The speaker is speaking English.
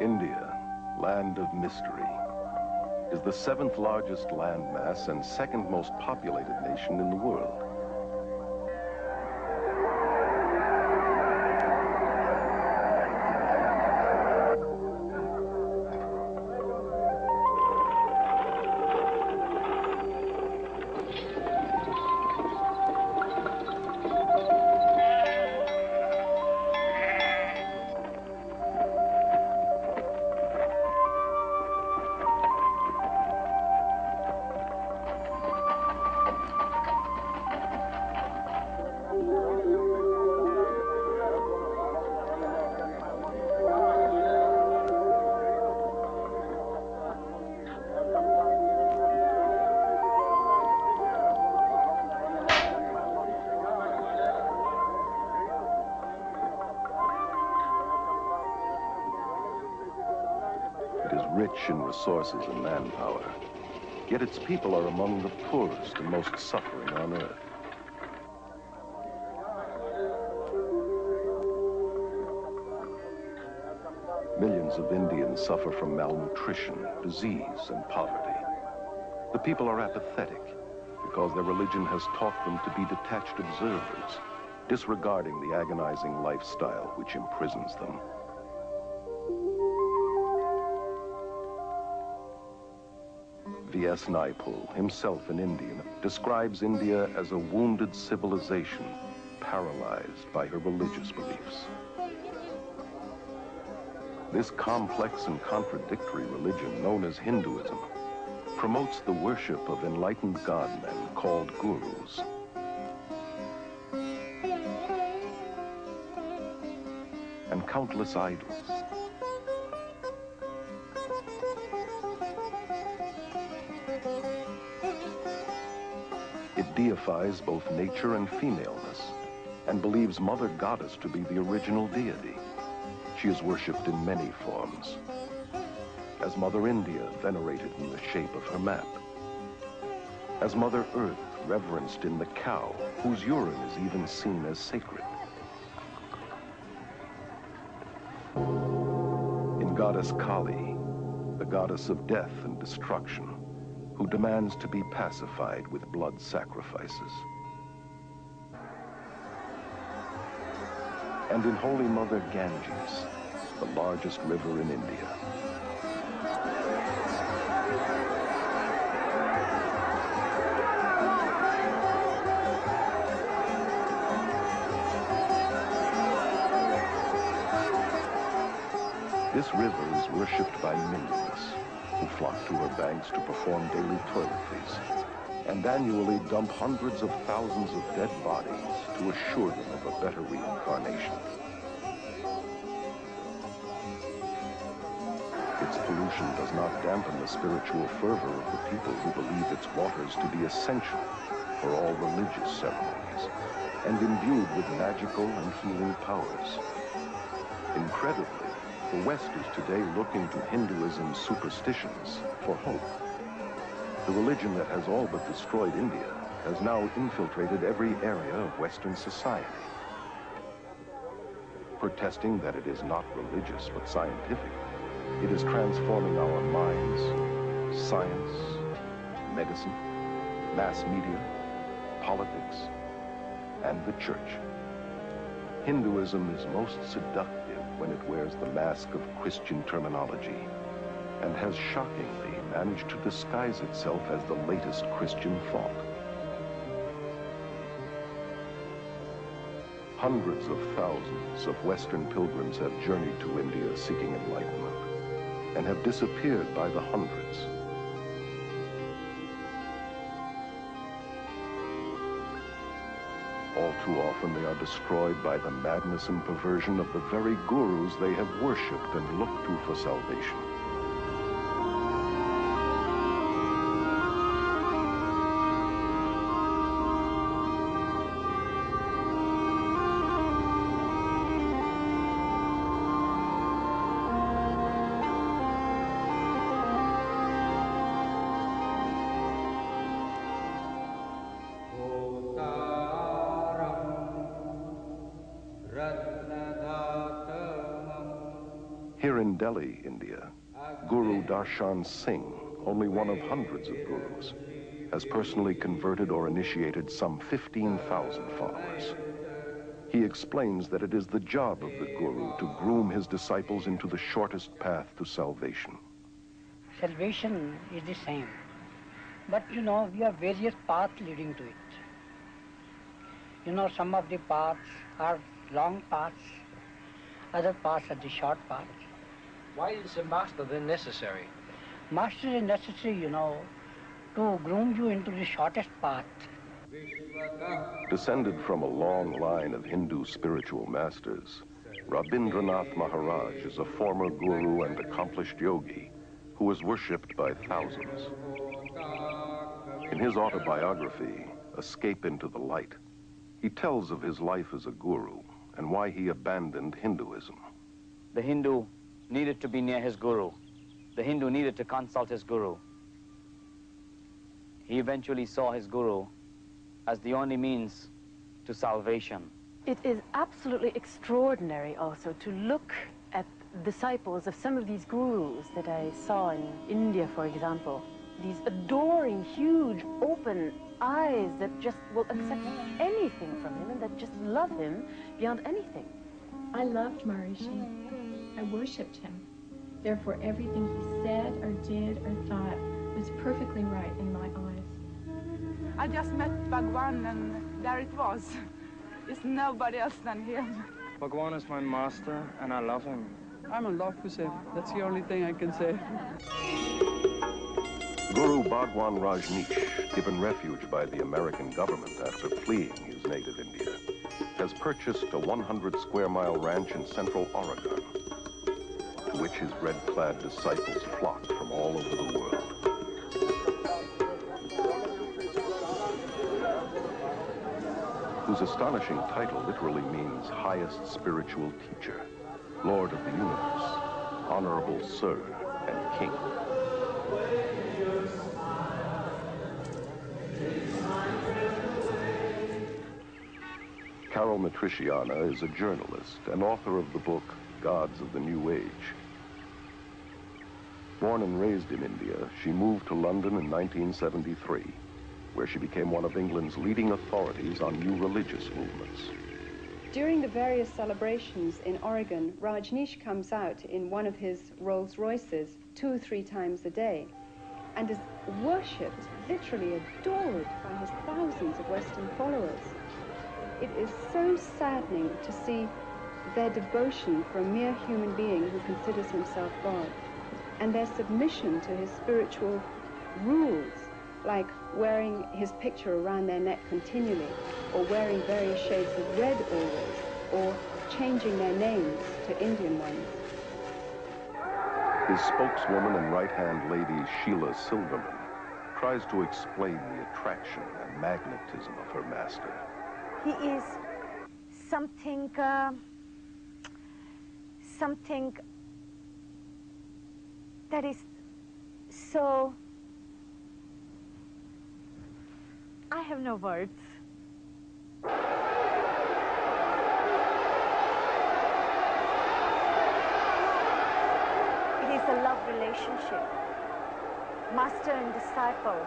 India, land of mystery, is the 7th largest landmass and 2nd most populated nation in the world. It is rich in resources and manpower, yet its people are among the poorest and most suffering on earth. Millions of Indians suffer from malnutrition, disease, and poverty. The people are apathetic because their religion has taught them to be detached observers, disregarding the agonizing lifestyle which imprisons them. V.S. Naipaul, himself an Indian, describes India as a wounded civilization, paralyzed by her religious beliefs. This complex and contradictory religion, known as Hinduism, promotes the worship of enlightened godmen called gurus. And countless idols. It deifies both nature and femaleness, and believes Mother Goddess to be the original deity. She is worshipped in many forms, as Mother India, venerated in the shape of her map, as Mother Earth, reverenced in the cow, whose urine is even seen as sacred. In Goddess Kali, the goddess of death and destruction, who demands to be pacified with blood sacrifices. And in Holy Mother Ganges, the largest river in India. This river is worshipped by millions, who flock to her banks to perform daily toiletries, and annually dump hundreds of thousands of dead bodies to assure them of a better reincarnation. Its pollution does not dampen the spiritual fervor of the people who believe its waters to be essential for all religious ceremonies, and imbued with magical and healing powers. Incredibly, the West is today looking to Hinduism's superstitions for hope. The religion that has all but destroyed India has now infiltrated every area of Western society. Protesting that it is not religious but scientific, it is transforming our minds, science, medicine, mass media, politics, and the church. Hinduism is most seductive when it wears the mask of Christian terminology, and has shockingly managed to disguise itself as the latest Christian thought. Hundreds of thousands of Western pilgrims have journeyed to India seeking enlightenment, and have disappeared by the hundreds. All too often they are destroyed by the madness and perversion of the very gurus they have worshipped and looked to for salvation. Here in Delhi, India, Guru Darshan Singh, only one of hundreds of gurus, has personally converted or initiated some 15,000 followers. He explains that it is the job of the guru to groom his disciples into the shortest path to salvation. Salvation is the same, but we have various paths leading to it. Some of the paths are long paths, other paths are the short paths. Why is a master then necessary? Master is necessary, to groom you into the shortest path. Descended from a long line of Hindu spiritual masters, Rabindranath Maharaj is a former guru and accomplished yogi who is worshipped by thousands. In his autobiography, Escape into the Light, he tells of his life as a guru and why he abandoned Hinduism. The Hindu needed to be near his guru. The Hindu needed to consult his guru. He eventually saw his guru as the only means to salvation. It is absolutely extraordinary also to look at disciples of some of these gurus that I saw in India, for example. These adoring, huge, open eyes that just will accept anything from him and that just love him beyond anything. I loved Maharishi. I worshipped him. Therefore, everything he said or did or thought was perfectly right in my eyes. I just met Bhagwan and there it was. It's nobody else than him. Bhagwan is my master and I love him. I'm in love with him. That's the only thing I can say. Guru Bhagwan Rajneesh, given refuge by the American government after fleeing his native India, has purchased a 100-square-mile ranch in central Oregon, to which his red-clad disciples flock from all over the world. Whose astonishing title literally means highest spiritual teacher, Lord of the universe, honorable sir and king. Carol Matriciana is a journalist and author of the book Gods of the New Age. Born and raised in India, she moved to London in 1973, where she became one of England's leading authorities on new religious movements. During the various celebrations in Oregon, Rajneesh comes out in one of his Rolls Royces 2 or 3 times a day and is worshipped, literally adored by his thousands of Western followers. It is so saddening to see their devotion for a mere human being who considers himself God, and their submission to his spiritual rules, like wearing his picture around their neck continually, or wearing various shades of red always, or changing their names to Indian ones. His spokeswoman and right-hand lady, Sheila Silverman, tries to explain the attraction and magnetism of her master. He is something that is so... I have no words. It is a love relationship, master and disciple.